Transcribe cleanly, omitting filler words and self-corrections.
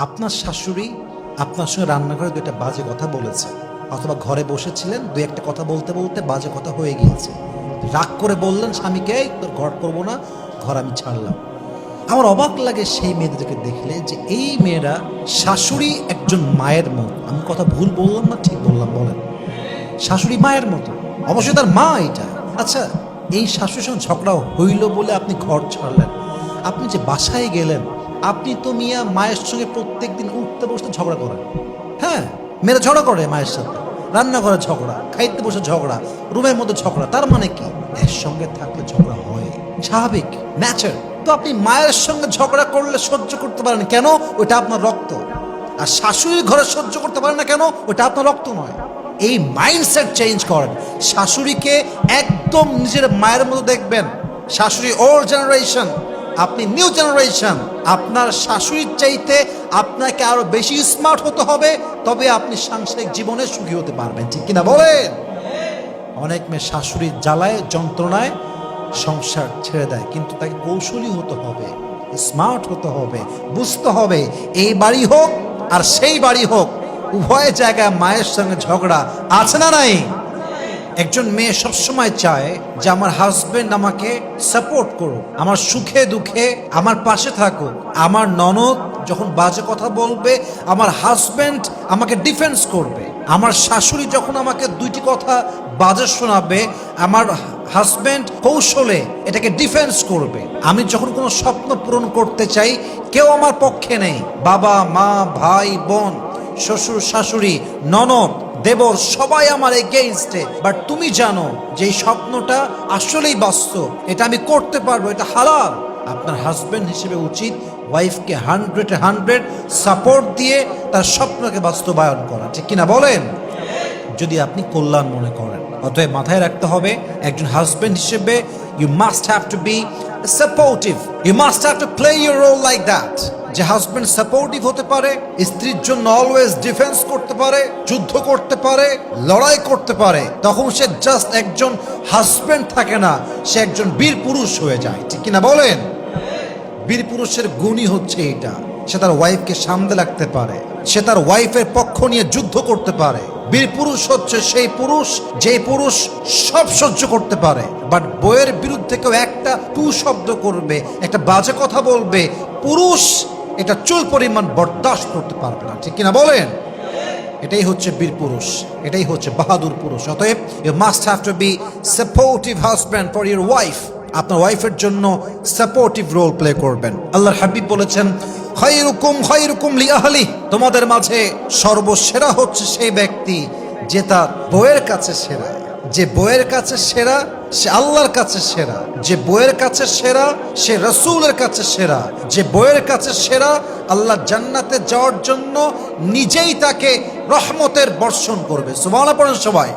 আপনার শাশুড়ি আপনার সঙ্গে রান্নাঘরে দুইটা বাজে কথা বলেছে, অথবা ঘরে বসেছিলেন দুই একটা কথা বলতে বলতে বাজে কথা হয়ে গিয়েছে, রাগ করে বললেন স্বামীকে, তোর ঘর করবো না, ঘর আমি ছাড়লাম। আমার অবাক লাগে সেই মেয়েদেরকে দেখলে যে এই মেয়েরা শাশুড়ি একজন মায়ের মতো। আমি কথা ভুল বললাম না ঠিক বললাম বলেন? শাশুড়ি মায়ের মতো, অবশ্যই তার মা এটা। আচ্ছা, এই শাশুড়ির সঙ্গে ঝগড়া হইল বলে আপনি ঘর ছাড়লেন, আপনি যে বাসায় গেলেন, আপনি তো মিয়া মায়ের সঙ্গে প্রত্যেক দিন উঠতে বসতে ঝগড়া করেন। হ্যাঁ, মেয়েরা ঝগড়া করে মায়ের সাথে, রান্নাঘরে ঝগড়া, খাইতে বসে ঝগড়া, রুমের মধ্যে ঝগড়া। তার মানে কি? এর সঙ্গে থাকলে ঝগড়া হয়, স্বাভাবিক, ন্যাচার। তো আপনি মায়ের সঙ্গে ঝগড়া করলে সহ্য করতে পারেন কেন? ওইটা আপনার রক্ত। আর শাশুড়ির ঘরে সহ্য করতে পারেন না কেন? ওইটা আপনার রক্ত নয়। এই মাইন্ডসেট চেঞ্জ করেন। শাশুড়িকে একদম নিজের মায়ের মতো দেখবেন। শাশুড়ি ওল্ড জেনারেশন, আপনি নিউ জেনারেশন। আপনার শাশুড়ির চাইতে আপনাকে আরো বেশি স্মার্ট হতে হবে, তবে আপনি সাংসারিক জীবনে সুখী হতে পারবেন, ঠিক কিনা বলেন? অনেক মেয়ে শাশুড়ির জ্বালায় যন্ত্রণায় সংসার ছেড়ে দেয়, কিন্তু তাকে কৌশলী হতে হবে, স্মার্ট হতে হবে, বুঝতে হবে এই বাড়ি হোক আর সেই বাড়ি হোক, উভয় জায়গায় মায়ের সঙ্গে ঝগড়া আছে না নাই? একজন মেয়ে সবসময় চায় যে আমার হাজবেন্ড আমাকে সাপোর্ট করুক, আমার সুখে দুঃখে আমার পাশে থাকুক। আমার ননদ যখন বাজে কথা বলবে, আমার হাজবেন্ড আমাকে ডিফেন্স করবে। আমার শাশুড়ি যখন আমাকে দুইটি কথা বাজে শোনাবে, আমার হাজবেন্ড কৌশলে এটাকে ডিফেন্স করবে। আমি যখন কোনো স্বপ্ন পূরণ করতে চাই, কেউ আমার পক্ষে নেই। বাবা মা ভাই বোন শ্বশুর শাশুড়ি ননদ দেবর সবাই আমার এগেইনস্টে। বাট তুমি জানো যে এই স্বপ্নটা আসলেই বাস্তব, এটা আমি করতে পারবো, এটা হালাল। আপনার হাজবেন্ড হিসেবে উচিত ওয়াইফকে 100 সাপোর্ট দিয়ে তার স্বপ্নকে বাস্তবায়ন করা, ঠিক কিনা বলেন? যদি আপনি কল্যাণ মনে করেন। অতএব মাথায় রাখতে হবে, একজন হাজবেন্ড হিসেবে you must have to be supportive, you must have to play your role like that. যে হাজবেন্ড সাপোর্টিভ হতে পারে, স্ত্রীর জন্য অলওয়েজ ডিফেন্স করতে পারে, যুদ্ধ করতে পারে, লড়াই করতে পারে, তখন সে জাস্ট একজন হাজবেন্ড থাকে না, সে একজন বীর পুরুষ হয়ে যায়, ঠিক কিনা বলেন? বীর পুরুষের গুণই হচ্ছে এটা, সে তার ওয়াইফকে সামনে রাখতে পারে, সে তার ওয়াইফের পক্ষ নিয়ে যুদ্ধ করতে পারে। বীর পুরুষ হচ্ছে সেই পুরুষ যে পুরুষ সব সহ্য করতে পারে, বাট বইয়ের বিরুদ্ধে কেউ একটা টু শব্দ করবে, একটা বাজে কথা বলবে, পুরুষ এটা চুল পরিমাণ বরদাস্ত করতে পারবে না, ঠিক কিনা বলেন? এটাই হচ্ছে বীর পুরুষ, এটাই হচ্ছে বাহাদুর পুরুষ। অতএব you must have to be supportive husband for your wife. আপনার ওয়াইফের জন্য সাপোর্টিভ রোল প্লে করবেন। আল্লাহর হাবিব বলেছেন, খায়রুকুম লিআহলি, তোমাদের মাঝে সর্বসেরা হচ্ছে সেই ব্যক্তি যে তার বউয়ের কাছে সেরা। যে বউয়ের কাছে সেরা সে আল্লাহর কাছে সেরা, যে বউয়ের কাছে সেরা সে রাসূলের কাছে সেরা, যে বউয়ের কাছে সেরা আল্লাহ জান্নাতে যাওয়ার জন্য নিজেই তাকে রহমতের বর্ষণ করবে। সুবহানাল্লাহ পড়েন সবাই।